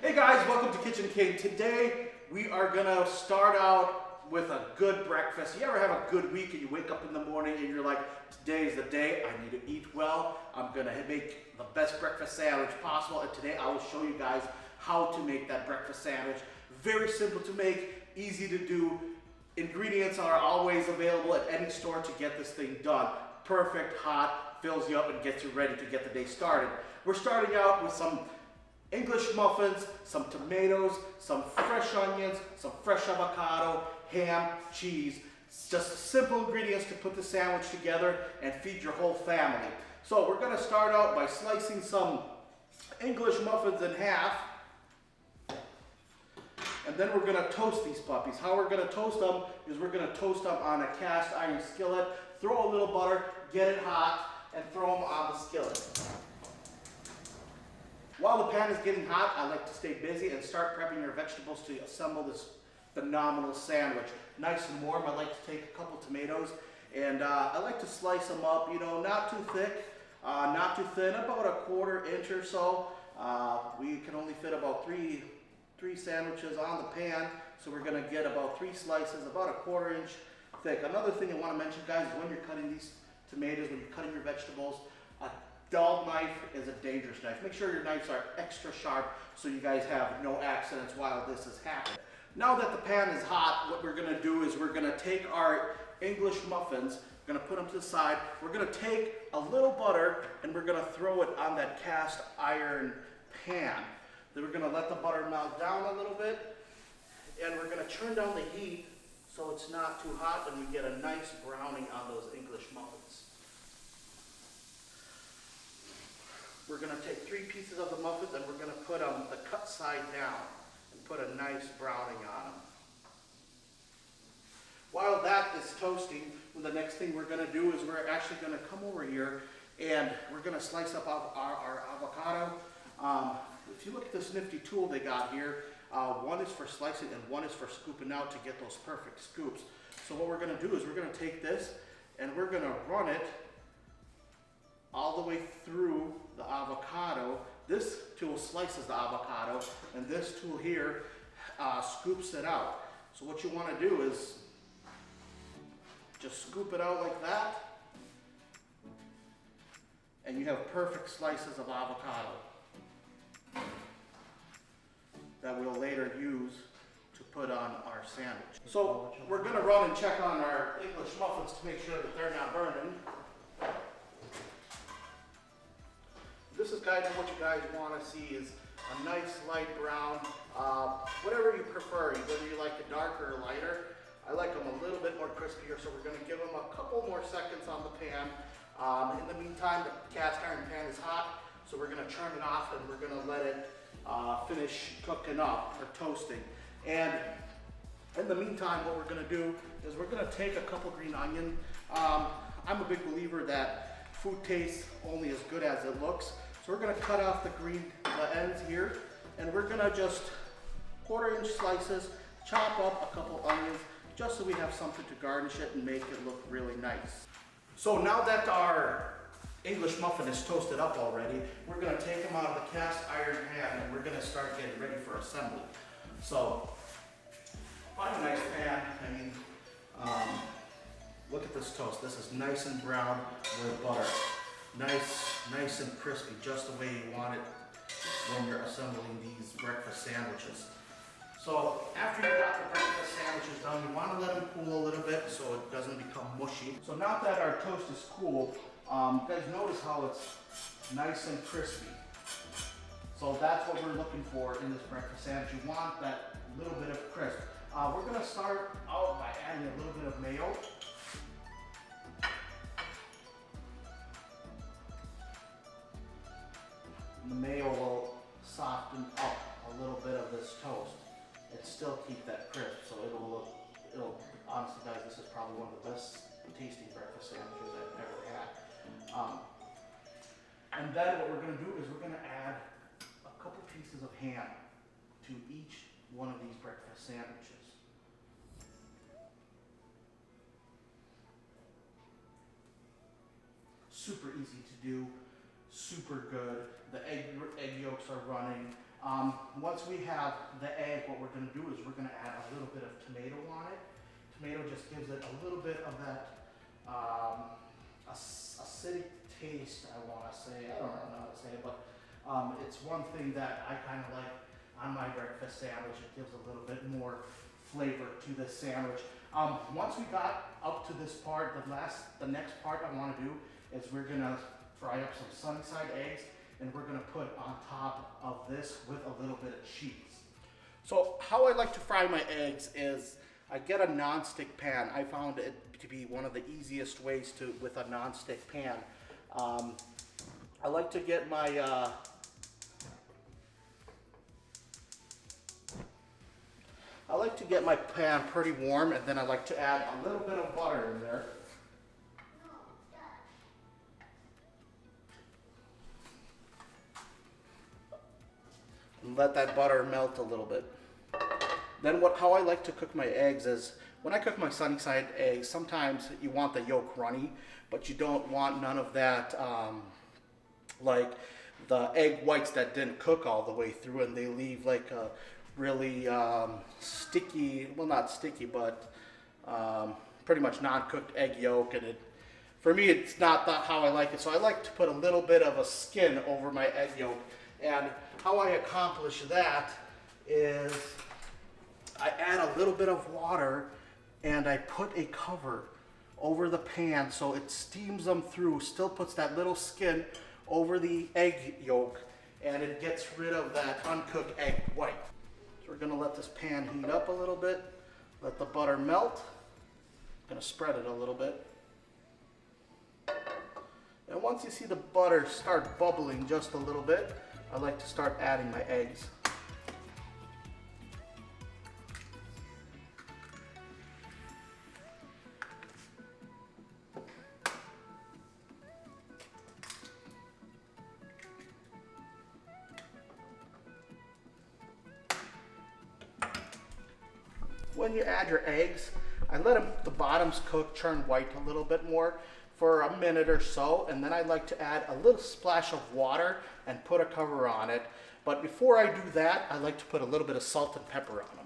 Hey guys, welcome to Kitchen King. Today we are gonna start out with a good breakfast. You ever have a good week and you wake up in the morning and you're like, today is the day I need to eat well. I'm gonna make the best breakfast sandwich possible, and today I will show you guys how to make that breakfast sandwich. Very simple to make, easy to do. Ingredients are always available at any store to get this thing done. Perfect, hot, fills you up and gets you ready to get the day started. We're starting out with some English muffins, some tomatoes, some fresh onions, some fresh avocado, ham, cheese. It's just simple ingredients to put the sandwich together and feed your whole family. So we're going to start out by slicing some English muffins in half. And then we're going to toast these puppies. How we're going to toast them is we're going to toast them on a cast iron skillet, throw a little butter, get it hot, and throw them on the skillet. While the pan is getting hot, I like to stay busy and start prepping your vegetables to assemble this phenomenal sandwich. Nice and warm. I like to take a couple tomatoes and I like to slice them up, not too thick, not too thin, about a 1/4 inch or so. We can only fit about three sandwiches on the pan, so we're going to get about 3 slices, about a 1/4 inch thick. Another thing I want to mention, guys, is when you're cutting these tomatoes, when you're cutting your vegetables, a dull knife is a dangerous knife. Make sure your knives are extra sharp so you guys have no accidents while this is happening. Now that the pan is hot, what we're going to do is we're going to take our English muffins, we're going to put them to the side, we're going to take a little butter and we're going to throw it on that cast iron pan. Then we're going to let the butter melt down a little bit and we're going to turn down the heat so it's not too hot and we get a nice browning on those English muffins. We're going to take 3 pieces of the muffins and we're going to put them the cut side down and put a nice browning on them. While that is toasting, the next thing we're going to do is we're actually going to come over here and we're going to slice up our avocado. If you look at this nifty tool they got here, one is for slicing and one is for scooping out to get those perfect scoops. So what we're going to do is we're going to take this and we're going to run it all the way through the avocado. This tool slices the avocado and this tool here scoops it out. So what you want to do is just scoop it out like that and you have perfect slices of avocado that we'll later use to put on our sandwich. So we're going to run and check on our English muffins to make sure that they're not burning. This is kind of what you guys want to see, is a nice light brown, whatever you prefer, whether you like it darker or lighter. I like them a little bit more crispier, so we're going to give them a couple more seconds on the pan. In the meantime, the cast iron pan is hot, so we're going to turn it off and we're going to let it finish cooking up or toasting. And in the meantime, what we're going to do is we're going to take a couple green onion. I'm a big believer that food tastes only as good as it looks. So we're going to cut off the ends here, and we're going to just 1/4 inch slices, chop up a couple onions, just so we have something to garnish it and make it look really nice. So now that our English muffin is toasted up already, we're going to take them out of the cast iron pan and we're going to start getting ready for assembly. So find a nice pan. Look at this toast. This is nice and brown with butter. Nice and crispy, just the way you want it when you're assembling these breakfast sandwiches. So after you got the breakfast sandwiches done, you want to let them cool a little bit so it doesn't become mushy. So now that our toast is cool, you guys notice how it's nice and crispy. So that's what we're looking for in this breakfast sandwich. You want that little bit of crisp. We're going to start out by adding a little bit of mayo. The mayo will soften up a little bit of this toast and still keep that crisp. So it'll honestly, guys, this is probably one of the best tasting breakfast sandwiches I've ever had. And then what we're going to do is we're going to add a couple pieces of ham to each one of these breakfast sandwiches. Super easy to do. super good. The egg yolks are running. Once we have the egg, what we're gonna do is we're gonna add a little bit of tomato on it. Tomato just gives it a little bit of that acidic taste, I wanna say. I don't know how to say it, but it's one thing that I kind of like on my breakfast sandwich. It gives a little bit more flavor to this sandwich. Once we got up to this part, the next part I wanna do is we're gonna fry up some sunny side eggs, and we're gonna put on top of this with a little bit of cheese. So how I like to fry my eggs is I get a non-stick pan. I found it to be one of the easiest ways to with a non-stick pan. I like to get my pan pretty warm, and then I like to add a little bit of butter in there. And let that butter melt a little bit. Then how I like to cook my eggs is, when I cook my sunny side eggs, sometimes you want the yolk runny, but you don't want none of that, like the egg whites that didn't cook all the way through, and they leave like a really sticky, well not sticky, but pretty much non-cooked egg yolk, and for me it's not how I like it. So I like to put a little bit of a skin over my egg yolk, and how I accomplish that is I add a little bit of water and I put a cover over the pan so it steams them through, still puts that little skin over the egg yolk, and it gets rid of that uncooked egg white. So we're gonna let this pan heat up a little bit, let the butter melt. I'm gonna spread it a little bit. And once you see the butter start bubbling just a little bit, I like to start adding my eggs. When you add your eggs, I let the bottoms cook, turn white a little bit more for a minute or so, and then I like to add a little splash of water and put a cover on it. But before I do that, I like to put a little bit of salt and pepper on them.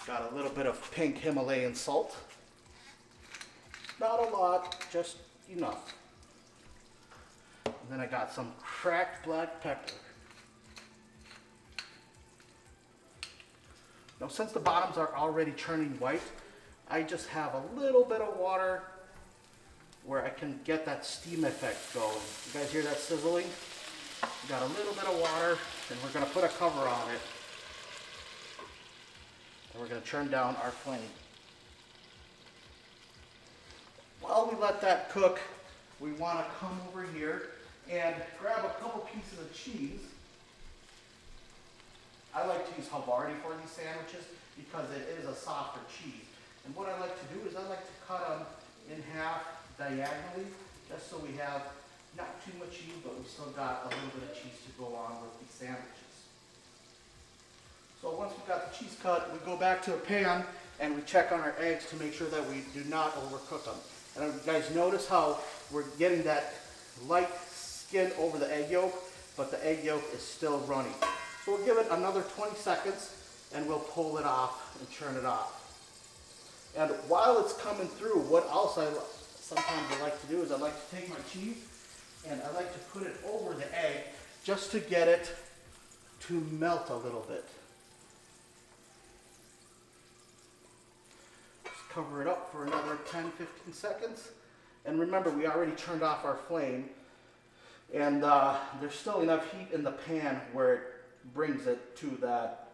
Got a little bit of pink Himalayan salt. Not a lot, just enough. And then I got some cracked black pepper. Now, since the bottoms are already turning white, I just have a little bit of water where I can get that steam effect going. You guys hear that sizzling? Got a little bit of water, and we're gonna put a cover on it. And we're gonna turn down our flame. While we let that cook, we wanna come over here and grab a couple pieces of cheese. I like to use Havarti for these sandwiches because it is a softer cheese. And what I like to do is I like to cut them in half diagonally, just so we have not too much cheese, but we still got a little bit of cheese to go on with these sandwiches. So once we've got the cheese cut, we go back to a pan and we check on our eggs to make sure that we do not overcook them. And you guys notice how we're getting that light skin over the egg yolk, but the egg yolk is still runny. So we'll give it another 20 seconds and we'll pull it off and turn it off. And while it's coming through, what else sometimes I like to do is I like to take my cheese and I like to put it over the egg just to get it to melt a little bit. Just cover it up for another 10-15 seconds. And remember, we already turned off our flame, and there's still enough heat in the pan where it brings it to that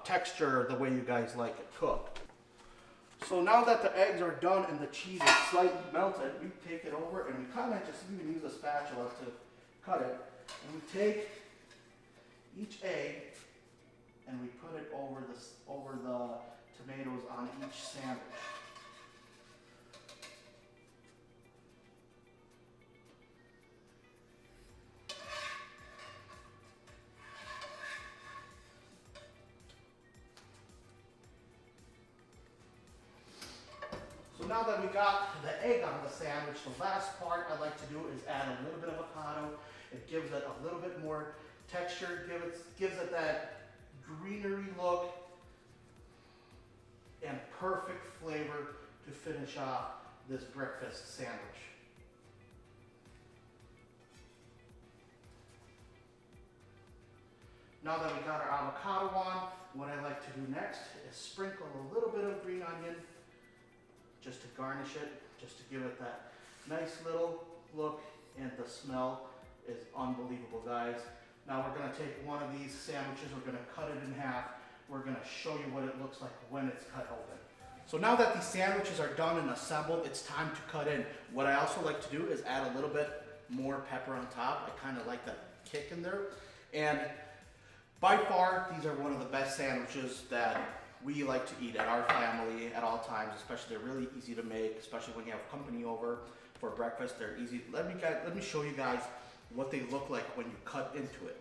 texture the way you guys like it cooked. So now that the eggs are done and the cheese is slightly melted, we take it over and we kind of just even use a spatula to cut it. And we take each egg and we put it over the tomatoes on each sandwich. So now that we got the egg on the sandwich, the last part I like to do is add a little bit of avocado. It gives it a little bit more texture, gives it that greenery look and perfect flavor to finish off this breakfast sandwich. Now that we got our avocado on, what I like to do next is sprinkle a little bit of green onion just to garnish it, just to give it that nice little look, and the smell is unbelievable, guys. Now we're gonna take one of these sandwiches, we're gonna cut it in half. We're gonna show you what it looks like when it's cut open. So now that these sandwiches are done and assembled, it's time to cut in. What I also like to do is add a little bit more pepper on top. I kind of like that kick in there. And by far, these are one of the best sandwiches that we like to eat at our family at all times, especially they're really easy to make, especially when you have company over for breakfast. They're easy. Let me show you guys what they look like when you cut into it.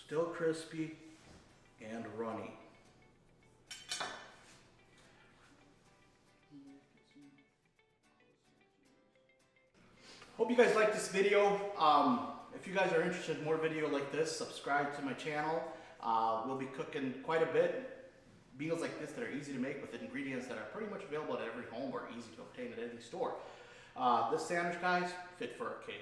Still crispy and runny. Hope you guys like this video. If you guys are interested in more video like this, subscribe to my channel. We'll be cooking quite a bit. Meals like this that are easy to make with ingredients that are pretty much available at every home or easy to obtain at any store. This sandwich, guys, fit for a king.